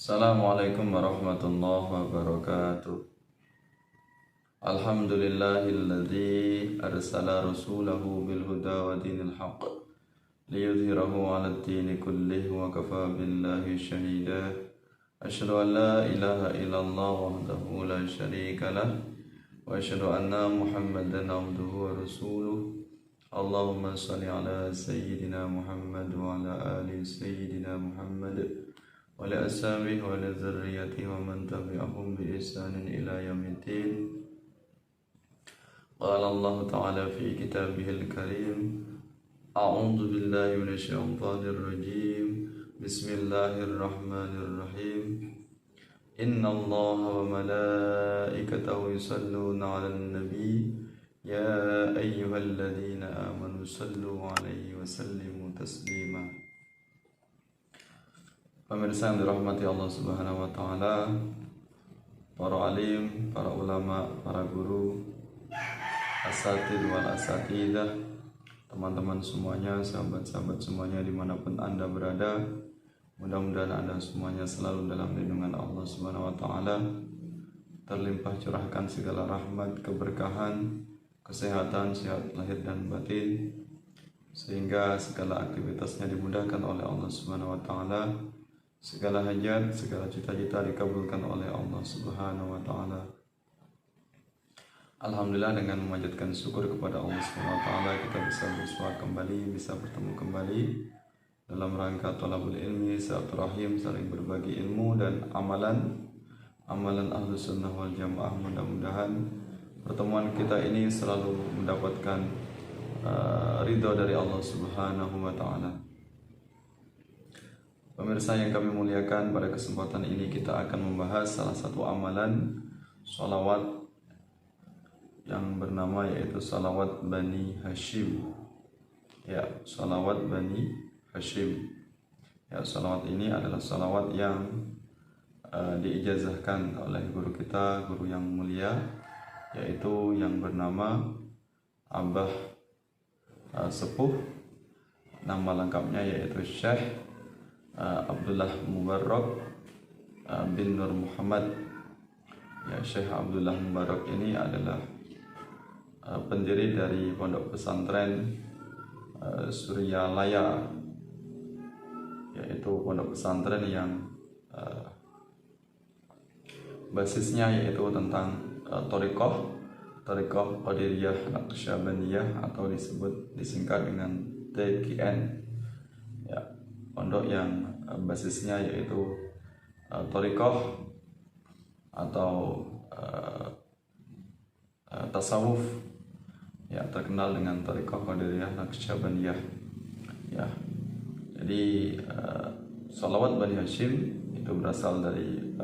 Assalamualaikum warahmatullahi wabarakatuh. Alhamdulillahilladzi arsala rasulahu bil huda wa dinil haqq liyudhhirahu 'alad dini kullih wa kafa billahi shahida. Asyhadu an la ilaha illallah wahdahu la syarika lah wa asyhadu anna Muhammadan 'abduhu wa rasuluh. Allahumma shalli ala sayyidina Muhammad wa ala ali sayyidina Muhammad wa li ashabihi wa li dzurriyyatihi wa man tabi'ahum bi ihsanin ila yaumiddin. Qala Allah ta'ala fi kitabihil karim, a'udzu billahi minasy syaithanir rajim. Bismillahirrahmanirrahim. Innallaha wa malaikatahu yusholluna 'alan nabi ya ayyuhalladzina amanu shallu 'alaihi wa sallimu taslima. Pemirsa yang dirahmati Allah Subhanahu wa taala, para alim, para ulama, para guru, asatid wal asatidah, teman-teman semuanya, sahabat-sahabat semuanya dimanapun Anda berada, mudah-mudahan Anda semuanya selalu dalam lindungan Allah Subhanahu wa taala, terlimpah curahkan segala rahmat, keberkahan, kesehatan, sehat lahir dan batin, sehingga segala aktivitasnya dimudahkan oleh Allah Subhanahu wa taala, segala hajat, segala cita-cita dikabulkan oleh Allah Subhanahu wa taala. Alhamdulillah, dengan memanjatkan syukur kepada Allah Subhanahu wa taala kita bisa bersua kembali, bisa bertemu kembali dalam rangka thalabul ilmi, silaturahim, saling berbagi ilmu dan amalan Ahlus Sunnah wal Jamaah. Mudah-mudahan pertemuan kita ini selalu mendapatkan ridha dari Allah Subhanahu wa taala. Pemirsa yang kami muliakan, pada kesempatan ini kita akan membahas salah satu amalan sholawat yang bernama yaitu sholawat Bani Hashim. Ya, sholawat Bani Hashim. Ya, sholawat ini adalah sholawat yang diijazahkan oleh guru kita, guru yang mulia, yaitu yang bernama Abah Sepuh. Nama lengkapnya yaitu Syekh Abdullah Mubarak bin Nur Muhammad. Ya, Syekh Abdullah Mubarak ini adalah pendiri dari pondok pesantren Suryalaya, yaitu pondok pesantren yang basisnya yaitu tentang thariqah Qadiriyah Naqsyabandiyah, atau disingkat dengan TQN. Ya, pondok yang basisnya yaitu thariqah atau tasawuf, ya, terkenal dengan thariqah Qadiriyah Naqsyabandiyah. Ya, jadi sholawat Bani Hashim itu berasal dari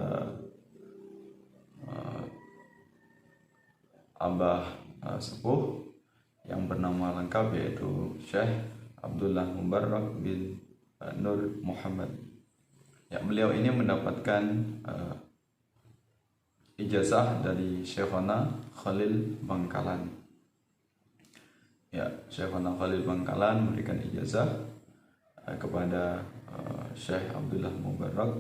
Abah Sepuh yang bernama lengkap yaitu Syekh Abdullah Mubarak bin Nur Muhammad. Ya, beliau ini mendapatkan ijazah dari Syekhona Khalil Bangkalan. Ya, Syekhona Khalil Bangkalan memberikan ijazah kepada Syekh Abdullah Mubarak.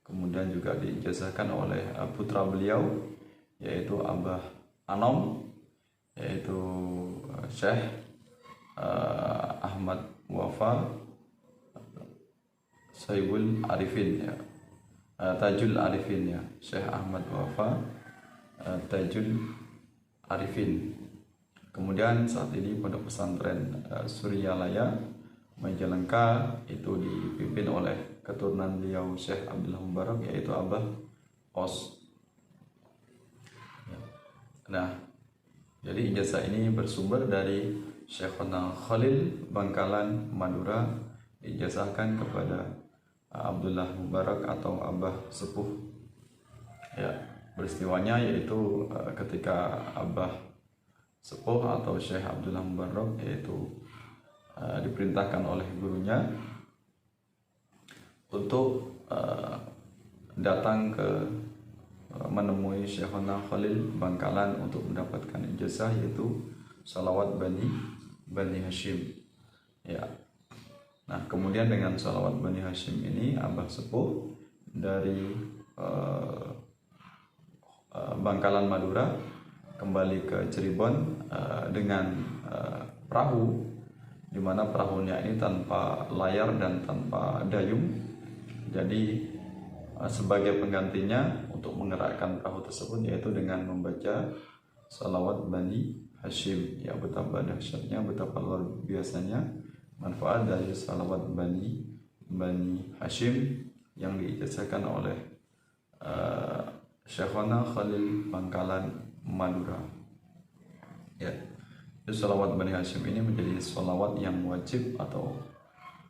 Kemudian juga diijazahkan oleh putra beliau yaitu Abah Anom, yaitu Syekh Ahmad Wafa Saibul Arifin, ya, Tajul Arifin, ya, Syekh Ahmad Wafa Tajul Arifin. Kemudian saat ini pondok pesantren Suryalaya Majalengka itu dipimpin oleh keturunan beliau Syekh Abdullah Mubarak, yaitu Abah Os. Nah, jadi ijazah ini bersumber dari Syekhona Khalil Bangkalan Madura, diijazahkan kepada Abdullah Mubarak atau Abah Sepuh. Ya, peristiwanya yaitu ketika Abah Sepuh atau Syekh Abdullah Mubarak yaitu diperintahkan oleh gurunya untuk datang ke menemui Syekhona Khalil Bangkalan untuk mendapatkan ijazah yaitu sholawat Bani Hashim. Ya, Nah, kemudian dengan sholawat Bani Hashim ini Abah Sepuh dari Bangkalan Madura kembali ke Cirebon dengan perahu, di mana perahunya ini tanpa layar dan tanpa dayung. Jadi sebagai penggantinya untuk menggerakkan perahu tersebut yaitu dengan membaca salawat Bani Hashim. Ya, betapa dahsyatnya, betapa luar biasanya manfaat dari salawat Bani Hashim yang diijazahkan oleh Syekhona Khalil Bangkalan Madura. Ya, salawat Bani Hashim ini menjadi salawat yang wajib atau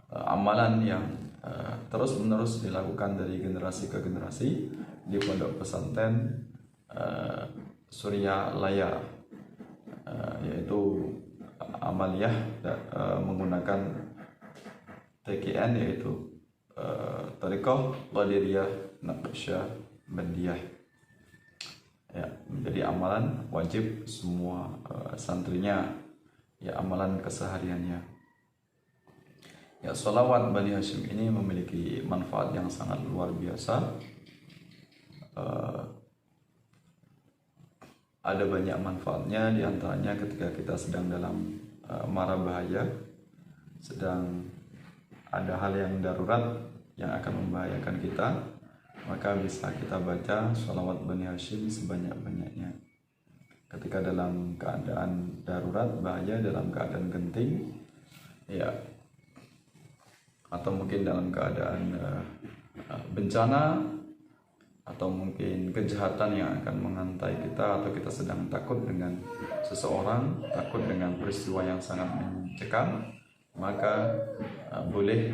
amalan yang terus menerus dilakukan dari generasi ke generasi di pondok pesantren Surya Laya, yaitu amaliyah menggunakan TKN, yaitu Thariqah Qadiriyah Naqsyabandiyah. Ya, menjadi amalan wajib semua santrinya, ya, amalan kesehariannya. Ya, sholawat Bani Hashim ini memiliki manfaat yang sangat luar biasa. Ada banyak manfaatnya, diantaranya ketika kita sedang dalam mara bahaya, sedang ada hal yang darurat yang akan membahayakan kita, maka bisa kita baca sholawat Bani Hashim sebanyak-banyaknya. Ketika dalam keadaan darurat, bahaya, dalam keadaan genting, ya, atau mungkin dalam keadaan bencana, atau mungkin kejahatan yang akan mengintai kita, atau kita sedang takut dengan seseorang, takut dengan peristiwa yang sangat mencekam, maka boleh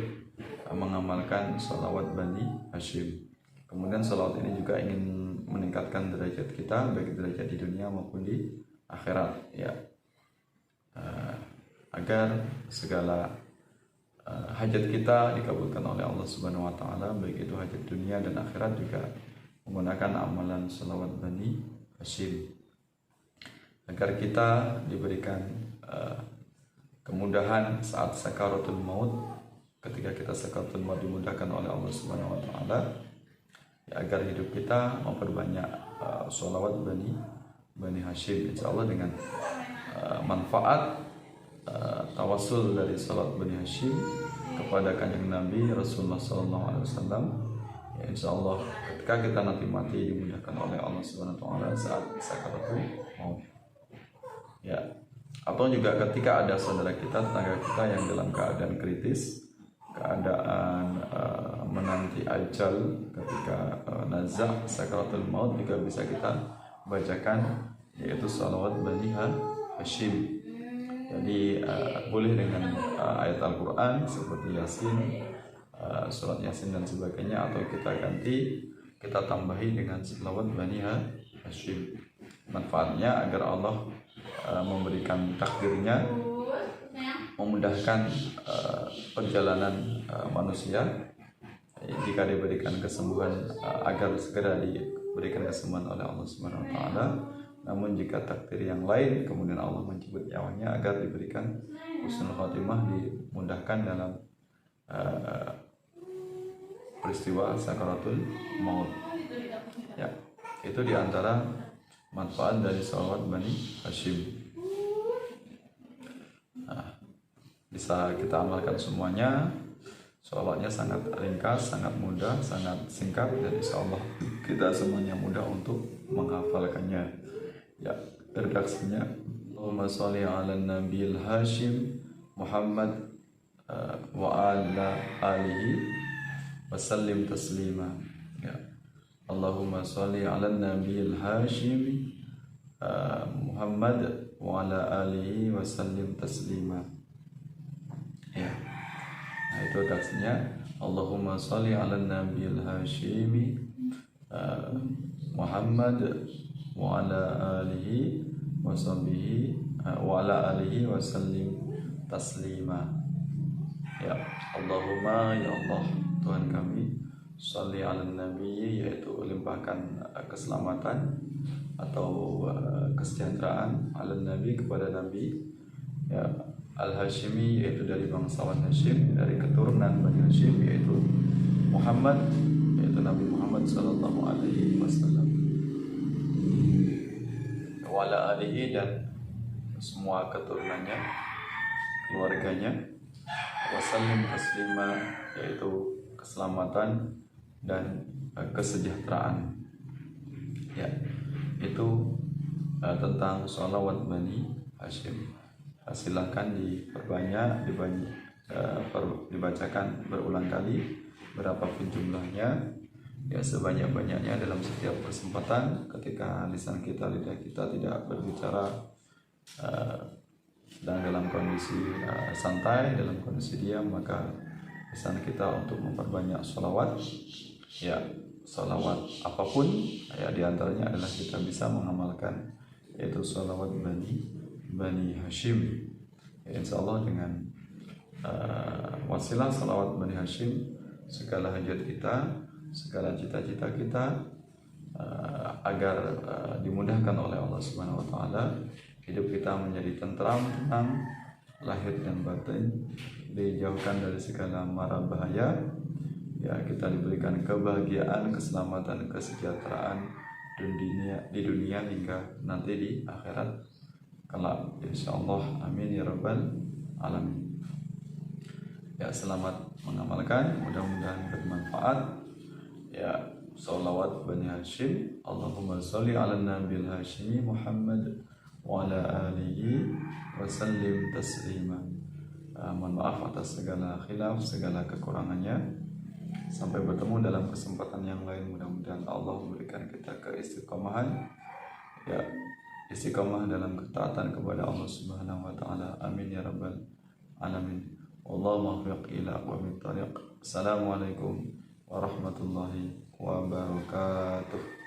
mengamalkan sholawat Bani Hashim. Kemudian sholawat ini juga ingin meningkatkan derajat kita, baik derajat di dunia maupun di akhirat, ya, agar segala hajat kita dikabulkan oleh Allah Subhanahu wa Ta'ala, baik itu hajat dunia dan akhirat, juga menggunakan amalan sholawat Bani Hashim, agar kita diberikan kemudahan saat sakaratul maut. Ketika kita sakaratul maut dimudahkan oleh Allah Subhanahu wa Ta'ala, ya, agar hidup kita memperbanyak sholawat Bani Hashim. Insya Allah dengan manfaat tawasul dari salat Bani Hashim kepada kanjeng Nabi Rasulullah SAW, ya, insya Allah ketika kita nanti mati dimudahkan oleh Allah Subhanahu wa Ta'ala saat sakaratul maut, ya, atau juga ketika ada saudara kita, tetangga kita yang dalam keadaan kritis, keadaan menanti ajal, ketika nazah sakaratul maut, juga bisa kita bacakan yaitu salawat Bani Hashim. Jadi boleh dengan ayat Al-Quran seperti Yasin, surat Yasin dan sebagainya, atau kita ganti, kita tambahi dengan salawat Bani Hashim. Manfaatnya agar Allah memberikan takdirnya, memudahkan perjalanan manusia jika diberikan kesembuhan, agar segera diberikan kesembuhan oleh Allah Subhanahu wa Ta'ala. Namun jika takdir yang lain, kemudian Allah mencabut nyawanya agar diberikan husnul khotimah, dimudahkan dalam peristiwa sakaratul maut. Ya, itu diantara manfaat dari sholawat Bani Hashim. Nah, bisa kita amalkan semuanya. Sholawatnya sangat ringkas, sangat mudah, sangat singkat, dan insya Allah kita semuanya mudah untuk menghafalkannya. Ya, redaksinya Allahumma sholli ala nabiyil Hashim Muhammad wa ala alihi wa sallim taslima. Ya, Allahumma sholli ala nabiyil Hashim Muhammad wa ala alihi wa sallim taslima. Ya, nah, itu redaksinya Allahumma sholli ala nabiyil Hashim Muhammad wa ala alihi wa sahbihi wa ala alihi wa sallim taslima. Ya, Allahumma, ya Allah Tuhan kami, sholli ala nabi, yaitu limpahkan keselamatan atau kesejahteraan ala nabi, kepada nabi, ya, al-Hashimi, yaitu dari bangsawan Hashim, dari keturunan Bani Hashim, yaitu Muhammad, yaitu yaitu Nabi Muhammad sallallahu alaihi wasallam, wa ala alihi, dan semua keturunannya, keluarganya, wasallim taslima, yaitu keselamatan dan kesejahteraan. Ya, itu tentang sholawat Bani Hashim. Silahkan diperbanyak, dibacakan berulang kali, berapapun jumlahnya, ya sebanyak-banyaknya dalam setiap kesempatan ketika lisan kita, lidah kita tidak berbicara dan dalam kondisi santai, dalam kondisi diam, maka lisan kita untuk memperbanyak sholawat. Ya, sholawat apapun, ya diantaranya adalah kita bisa mengamalkan yaitu sholawat Bani Hashim. Ya, insya Allah dengan wasilah sholawat Bani Hashim, segala hajat kita, segala cita-cita kita agar dimudahkan oleh Allah Subhanahu wa taala, hidup kita menjadi tentram, tenang, lahir dan batin, dijauhkan dari segala mara bahaya. Ya, kita diberikan kebahagiaan, keselamatan, kesejahteraan di dunia hingga nanti di akhirat kelak, insyaallah. Amin ya rabbal alamin. Ya, selamat mengamalkan, mudah-mudahan bermanfaat. Ya, sholawat Bani Hashim. Allahumma sholli ala nabil Hashimi Muhammad wa ala alihi wa sallim taslima. Mohon maaf atas segala khilaf, segala kekurangannya. Sampai bertemu dalam kesempatan yang lain. Mudah-mudahan Allah memberikan kita keistiqomahan, ya, istiqomah dalam ketaatan kepada Allah Subhanahu wa taala. Amin ya rabbal alamin. Wallahu muwaffiq ila aqwamit thariq. Assalamualaikum warahmatullahi wabarakatuh.